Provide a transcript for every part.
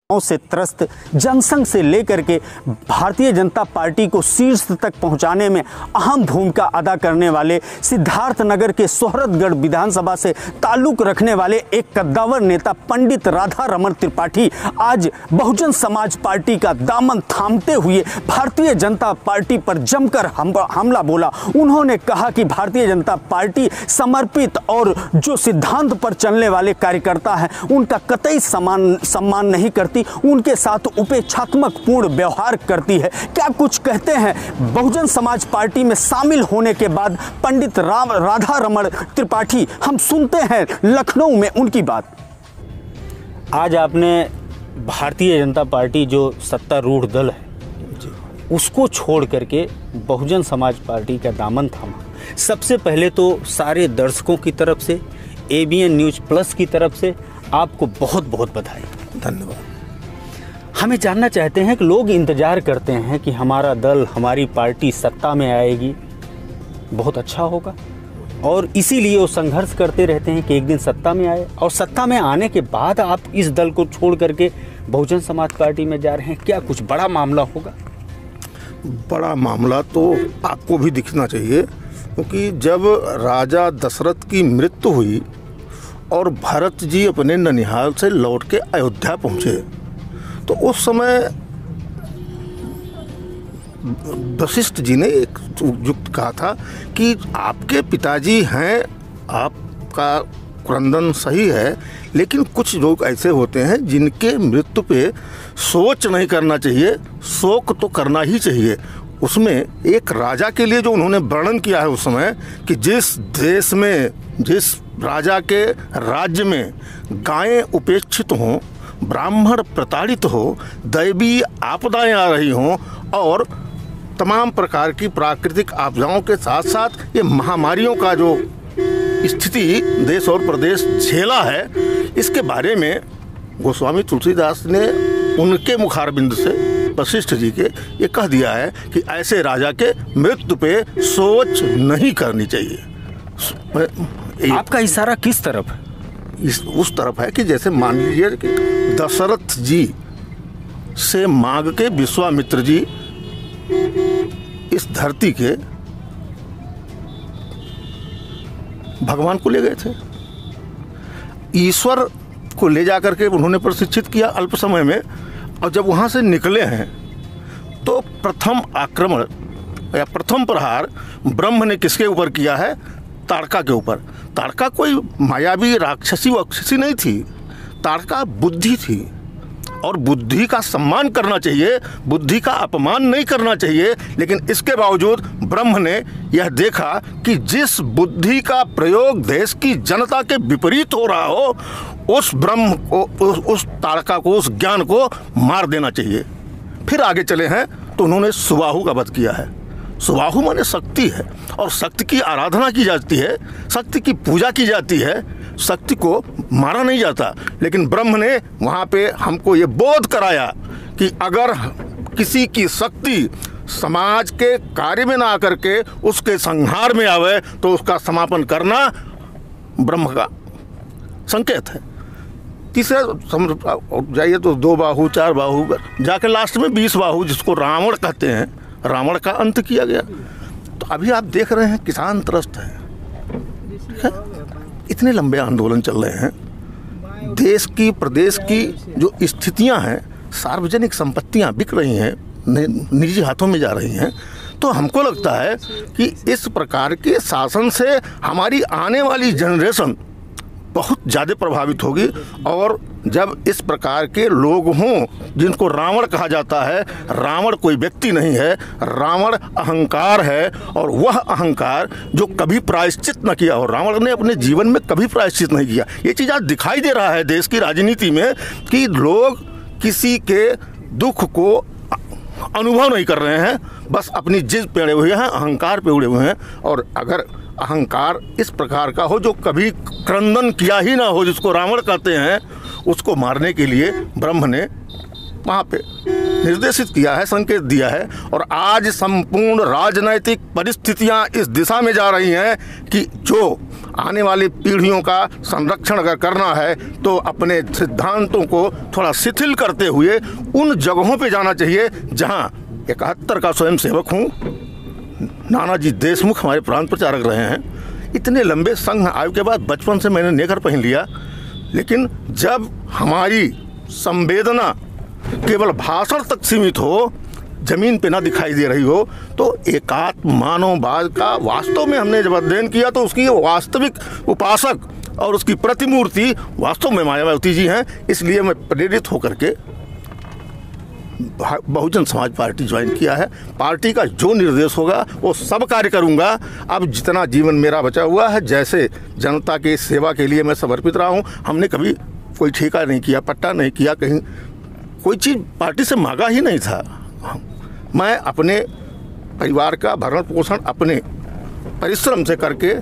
से त्रस्त जनसंघ से लेकर के भारतीय जनता पार्टी को शीर्ष तक पहुंचाने में अहम भूमिका अदा करने वाले सिद्धार्थनगर के सोहरतगढ़ विधानसभा से ताल्लुक रखने वाले एक कद्दावर नेता पंडित राधा रमन त्रिपाठी आज बहुजन समाज पार्टी का दामन थामते हुए भारतीय जनता पार्टी पर जमकर हमला बोला। उन्होंने कहा कि भारतीय जनता पार्टी समर्पित और जो सिद्धांत पर चलने वाले कार्यकर्ता हैं उनका कतई सम्मान नहीं करती, उनके साथ उपेक्षात्मक पूर्ण व्यवहार करती है। क्या कुछ कहते हैं बहुजन समाज पार्टी में शामिल होने के बाद पंडित राधा रमन त्रिपाठी, हम सुनते हैं लखनऊ में उनकी बात। आज आपने भारतीय जनता पार्टी जो सत्तारूढ़ दल है उसको छोड़ करके बहुजन समाज पार्टी का दामन थामा। सबसे पहले तो सारे दर्शकों की तरफ से, ABN न्यूज़ प्लस की तरफ से आपको बहुत बहुत बधाई। धन्यवाद। हमें जानना चाहते हैं कि लोग इंतज़ार करते हैं कि हमारा दल, हमारी पार्टी सत्ता में आएगी, बहुत अच्छा होगा, और इसीलिए वो संघर्ष करते रहते हैं कि एक दिन सत्ता में आए। और सत्ता में आने के बाद आप इस दल को छोड़ करके बहुजन समाज पार्टी में जा रहे हैं, क्या कुछ बड़ा मामला होगा? बड़ा मामला तो आपको भी दिखना चाहिए, क्योंकि जब राजा दशरथ की मृत्यु हुई और भरत जी अपने ननिहाल से लौट के अयोध्या पहुँचे तो उस समय वशिष्ठ जी ने एक युक्त कहा था कि आपके पिताजी हैं, आपका क्रंदन सही है, लेकिन कुछ लोग ऐसे होते हैं जिनके मृत्यु पे सोच नहीं करना चाहिए, शोक तो करना ही चाहिए। उसमें एक राजा के लिए जो उन्होंने वर्णन किया है उस समय कि जिस देश में, जिस राजा के राज्य में गायें उपेक्षित हों, ब्राह्मण प्रताड़ित हो, दैवीय आपदाएं आ रही हों और तमाम प्रकार की प्राकृतिक आपदाओं के साथ साथ ये महामारियों का जो स्थिति देश और प्रदेश झेला है, इसके बारे में गोस्वामी तुलसीदास ने उनके मुखारबिंद से वशिष्ठ जी के ये कह दिया है कि ऐसे राजा के मृत्यु पे सोच नहीं करनी चाहिए। आपका इशारा किस तरफ है? उस तरफ है कि जैसे मान लीजिए कि दशरथ जी से मांग के विश्वामित्र जी इस धरती के भगवान को ले गए थे, ईश्वर को ले जाकर के उन्होंने प्रशिक्षित किया अल्प समय में, और जब वहाँ से निकले हैं तो प्रथम आक्रमण या प्रथम प्रहार ब्रह्म ने किसके ऊपर किया है? ताड़का के ऊपर। ताड़का कोई मायावी राक्षसी वक्षसी नहीं थी, ताड़का बुद्धि थी, और बुद्धि का सम्मान करना चाहिए, बुद्धि का अपमान नहीं करना चाहिए। लेकिन इसके बावजूद ब्रह्म ने यह देखा कि जिस बुद्धि का प्रयोग देश की जनता के विपरीत हो रहा हो, उस ब्रह्म को, उस ताड़का को, उस ज्ञान को मार देना चाहिए। फिर आगे चले हैं तो उन्होंने सुबाहु का वध किया है। सुबाहु माने शक्ति है, और शक्ति की आराधना की जाती है, शक्ति की पूजा की जाती है, शक्ति को मारा नहीं जाता। लेकिन ब्रह्म ने वहाँ पे हमको ये बोध कराया कि अगर किसी की शक्ति समाज के कार्य में ना आकर के उसके संहार में आवे तो उसका समापन करना ब्रह्म का संकेत है। तीसरा जाइए तो 2 बाहु 4 बाहु जाके लास्ट में 20 बाहु, जिसको रावण कहते हैं, रावण का अंत किया गया। तो अभी आप देख रहे हैं किसान त्रस्त है, इतने लंबे आंदोलन चल रहे हैं, देश की प्रदेश की जो स्थितियां हैं, सार्वजनिक संपत्तियां बिक रही हैं, निजी हाथों में जा रही हैं। तो हमको लगता है कि इस प्रकार के शासन से हमारी आने वाली जनरेशन बहुत ज़्यादा प्रभावित होगी। और जब इस प्रकार के लोग हों जिनको रावण कहा जाता है, रावण कोई व्यक्ति नहीं है, रावण अहंकार है, और वह अहंकार जो कभी प्रायश्चित न किया हो, रावण ने अपने जीवन में कभी प्रायश्चित नहीं किया। ये चीज़ आज दिखाई दे रहा है देश की राजनीति में कि लोग किसी के दुख को अनुभव नहीं कर रहे हैं, बस अपनी जिद पे अड़े हुए हैं, अहंकार पे उड़े हुए हैं। और अगर अहंकार इस प्रकार का हो जो कभी क्रंदन किया ही ना हो, जिसको रावण कहते हैं, उसको मारने के लिए ब्रह्म ने वहाँ पे निर्देशित किया है, संकेत दिया है। और आज संपूर्ण राजनैतिक परिस्थितियां इस दिशा में जा रही हैं कि जो आने वाली पीढ़ियों का संरक्षण अगर करना है तो अपने सिद्धांतों को थोड़ा शिथिल करते हुए उन जगहों पे जाना चाहिए जहां 71 का स्वयंसेवक हूँ, नानाजी देशमुख हमारे प्रांत प्रचारक रहे हैं। इतने लंबे संघ आयु के बाद बचपन से मैंने नेकर पहन लिया, लेकिन जब हमारी संवेदना केवल भाषण तक सीमित हो, जमीन पे ना दिखाई दे रही हो, तो एकात्म मानववाद का वास्तव में हमने जब अध्ययन किया तो उसकी वास्तविक उपासक और उसकी प्रतिमूर्ति वास्तव में मायावती जी हैं। इसलिए मैं प्रेरित होकर के बहुजन समाज पार्टी ज्वाइन किया है। पार्टी का जो निर्देश होगा वो सब कार्य करूंगा। अब जितना जीवन मेरा बचा हुआ है, जैसे जनता की सेवा के लिए मैं समर्पित रहा हूं। हमने कभी कोई ठेका नहीं किया, पट्टा नहीं किया, कहीं कोई चीज़ पार्टी से मांगा ही नहीं था। मैं अपने परिवार का भरण पोषण अपने परिश्रम से करके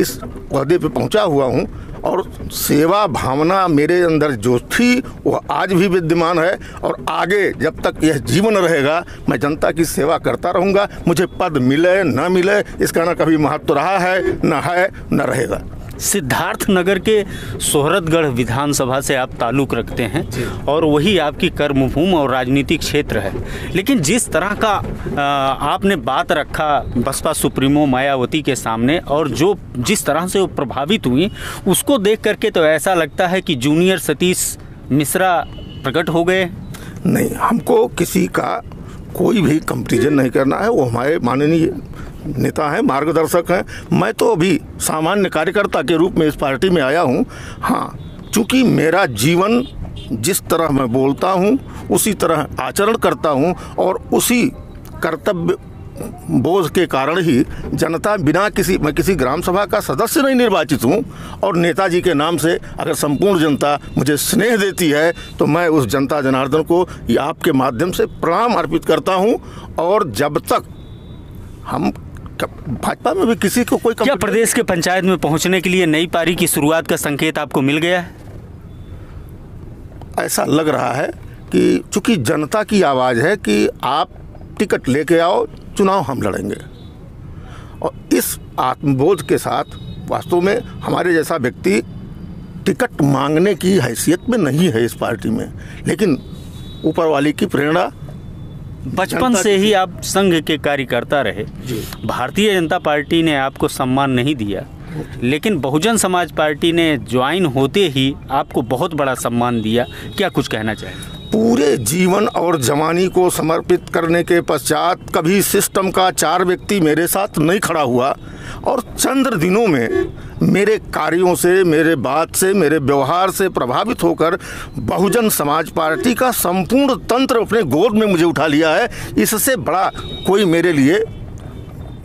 इस ओहदे पे पहुंचा हुआ हूं और सेवा भावना मेरे अंदर जो थी वो आज भी विद्यमान है और आगे जब तक यह जीवन रहेगा मैं जनता की सेवा करता रहूँगा। मुझे पद मिले न मिले इसका न कभी महत्व रहा है न रहेगा। सिद्धार्थ नगर के सोहरतगढ़ विधानसभा से आप ताल्लुक़ रखते हैं और वही आपकी कर्मभूमि और राजनीतिक क्षेत्र है, लेकिन जिस तरह का आपने बात रखा बसपा सुप्रीमो मायावती के सामने और जिस तरह से वो प्रभावित हुई, उसको देख करके तो ऐसा लगता है कि जूनियर सतीश मिश्रा प्रकट हो गए। नहीं, हमको किसी का कोई भी कंपैरिजन नहीं करना है। वो हमारे माननीय नेता हैं, मार्गदर्शक हैं। मैं तो अभी सामान्य कार्यकर्ता के रूप में इस पार्टी में आया हूं। हाँ, चूँकि मेरा जीवन जिस तरह मैं बोलता हूं उसी तरह आचरण करता हूं और उसी कर्तव्य बोझ के कारण ही जनता मैं किसी ग्राम सभा का सदस्य नहीं निर्वाचित हूं और नेताजी के नाम से अगर संपूर्ण जनता मुझे स्नेह देती है तो मैं उस जनता जनार्दन को आपके माध्यम से प्रणाम अर्पित करता हूं। और जब तक हम भाजपा में भी किसी को कोई क्या प्रदेश के पंचायत में पहुंचने के लिए नई पारी की शुरुआत का संकेत आपको मिल गया है? ऐसा लग रहा है कि चूंकि जनता की आवाज़ है कि आप टिकट लेके आओ, चुनाव हम लड़ेंगे। और इस आत्मबोध के साथ वास्तव में हमारे जैसा व्यक्ति टिकट मांगने की हैसियत में नहीं है इस पार्टी में, लेकिन ऊपर वाले की प्रेरणा। बचपन से ही आप संघ के कार्यकर्ता रहे, भारतीय जनता पार्टी ने आपको सम्मान नहीं दिया, लेकिन बहुजन समाज पार्टी ने ज्वाइन होते ही आपको बहुत बड़ा सम्मान दिया। क्या कुछ कहना चाहेंगे? पूरे जीवन और जवानी को समर्पित करने के पश्चात कभी सिस्टम का 4 व्यक्ति मेरे साथ नहीं खड़ा हुआ और चंद दिनों में मेरे कार्यों से, मेरे बात से, मेरे व्यवहार से प्रभावित होकर बहुजन समाज पार्टी का संपूर्ण तंत्र अपने गोद में मुझे उठा लिया है। इससे बड़ा कोई मेरे लिए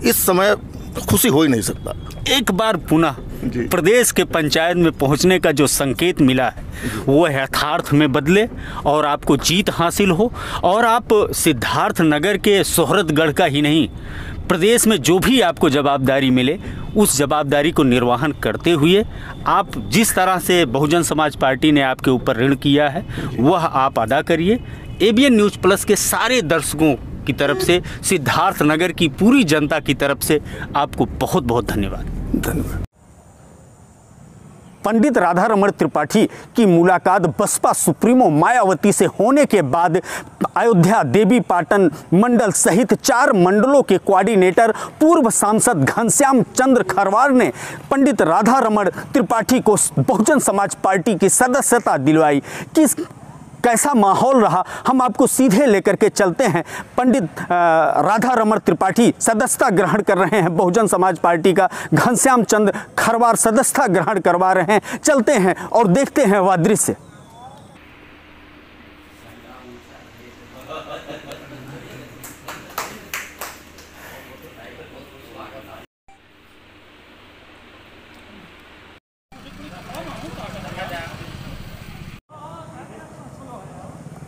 इस समय खुशी हो ही नहीं सकता। एक बार पुनः प्रदेश के पंचायत में पहुंचने का जो संकेत मिला है वो यथार्थ में बदले और आपको जीत हासिल हो और आप सिद्धार्थ नगर के सोहरतगढ़ का ही नहीं, प्रदेश में जो भी आपको जवाबदारी मिले उस जवाबदारी को निर्वहन करते हुए आप जिस तरह से बहुजन समाज पार्टी ने आपके ऊपर ऋण किया है वह आप अदा करिए। एबीएन न्यूज़ प्लस के सारे दर्शकों की तरफ से, सिद्धार्थ नगर की पूरी जनता की तरफ से आपको बहुत बहुत धन्यवाद। पंडित राधा रमण त्रिपाठी की मुलाकात बसपा सुप्रीमो मायावती से होने के बाद अयोध्या देवी पाटन मंडल सहित 4 मंडलों के कोऑर्डिनेटर पूर्व सांसद घनश्याम चंद्र खरवार ने पंडित राधा रमण त्रिपाठी को बहुजन समाज पार्टी की सदस्यता दिलवाई। कैसा माहौल रहा, हम आपको सीधे लेकर के चलते हैं। पंडित राधा रमण त्रिपाठी सदस्यता ग्रहण कर रहे हैं बहुजन समाज पार्टी का, घनश्याम चंद्र खरवार सदस्यता ग्रहण करवा रहे हैं। चलते हैं और देखते हैं वह दृश्य।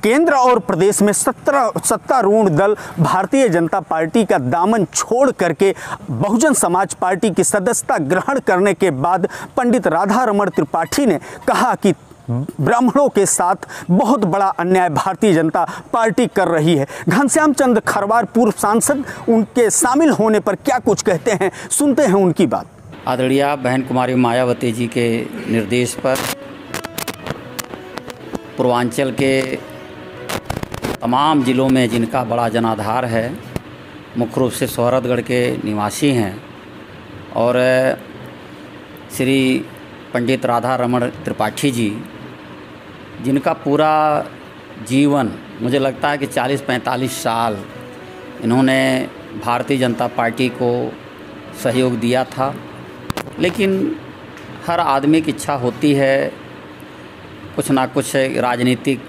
केंद्र और प्रदेश में सत्तारूढ़ दल भारतीय जनता पार्टी का दामन छोड़ करके बहुजन समाज पार्टी की सदस्यता ग्रहण करने के बाद पंडित राधा रमण त्रिपाठी ने कहा कि ब्राह्मणों के साथ बहुत बड़ा अन्याय भारतीय जनता पार्टी कर रही है। घनश्याम चंद्र खरवार पूर्व सांसद उनके शामिल होने पर क्या कुछ कहते हैं, सुनते हैं उनकी बात। आदरणीय बहन कुमारी मायावती जी के निर्देश पर पूर्वांचल के तमाम ज़िलों में जिनका बड़ा जनाधार है, मुख्य रूप से सोहरतगढ़ के निवासी हैं और श्री पंडित राधा रमण त्रिपाठी जी, जिनका पूरा जीवन मुझे लगता है कि 40-45 साल इन्होंने भारतीय जनता पार्टी को सहयोग दिया था। लेकिन हर आदमी की इच्छा होती है कुछ ना कुछ राजनीतिक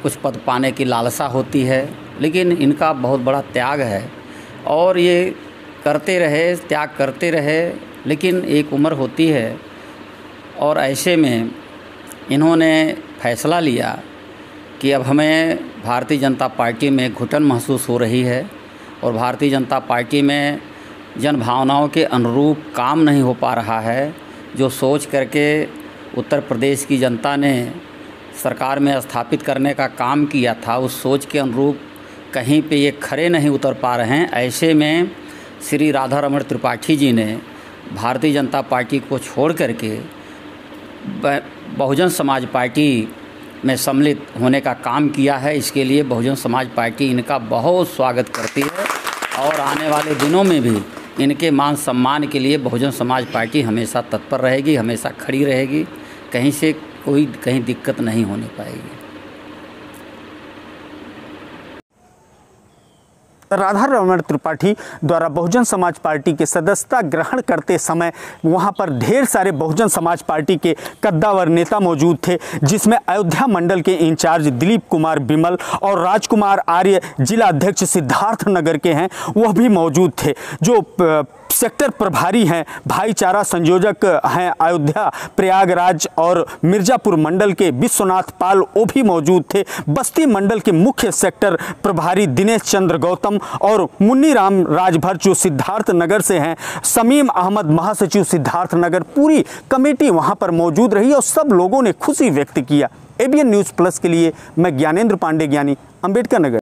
कुछ पद पाने की लालसा होती है, लेकिन इनका बहुत बड़ा त्याग है और ये करते रहे, त्याग करते रहे। लेकिन एक उम्र होती है और ऐसे में इन्होंने फैसला लिया कि अब हमें भारतीय जनता पार्टी में घुटन महसूस हो रही है और भारतीय जनता पार्टी में जन भावनाओं के अनुरूप काम नहीं हो पा रहा है। जो सोच करके उत्तर प्रदेश की जनता ने सरकार में स्थापित करने का काम किया था, उस सोच के अनुरूप कहीं पे ये खरे नहीं उतर पा रहे हैं। ऐसे में श्री राधा रमण त्रिपाठी जी ने भारतीय जनता पार्टी को छोड़ करके बहुजन समाज पार्टी में सम्मिलित होने का काम किया है। इसके लिए बहुजन समाज पार्टी इनका बहुत स्वागत करती है और आने वाले दिनों में भी इनके मान सम्मान के लिए बहुजन समाज पार्टी हमेशा तत्पर रहेगी, हमेशा खड़ी रहेगी। कहीं से कहीं दिक्कत नहीं होने पाएगी। राधा रमण त्रिपाठी द्वारा बहुजन समाज पार्टी के सदस्यता ग्रहण करते समय वहां पर ढेर सारे बहुजन समाज पार्टी के कद्दावर नेता मौजूद थे, जिसमें अयोध्या मंडल के इंचार्ज दिलीप कुमार बिमल और राजकुमार आर्य जिला अध्यक्ष सिद्धार्थनगर के हैं, वह भी मौजूद थे। जो सेक्टर प्रभारी हैं, भाईचारा संयोजक हैं अयोध्या, प्रयागराज और मिर्जापुर मंडल के विश्वनाथ पाल, वो भी मौजूद थे। बस्ती मंडल के मुख्य सेक्टर प्रभारी दिनेश चंद्र गौतम और मुन्नी राम राजभर जो सिद्धार्थनगर से हैं, समीम अहमद महासचिव सिद्धार्थनगर, पूरी कमेटी वहां पर मौजूद रही और सब लोगों ने खुशी व्यक्त किया। एबीएन न्यूज़ प्लस के लिए मैं ज्ञानेंद्र पांडे, ज्ञानी, अंबेडकर नगर।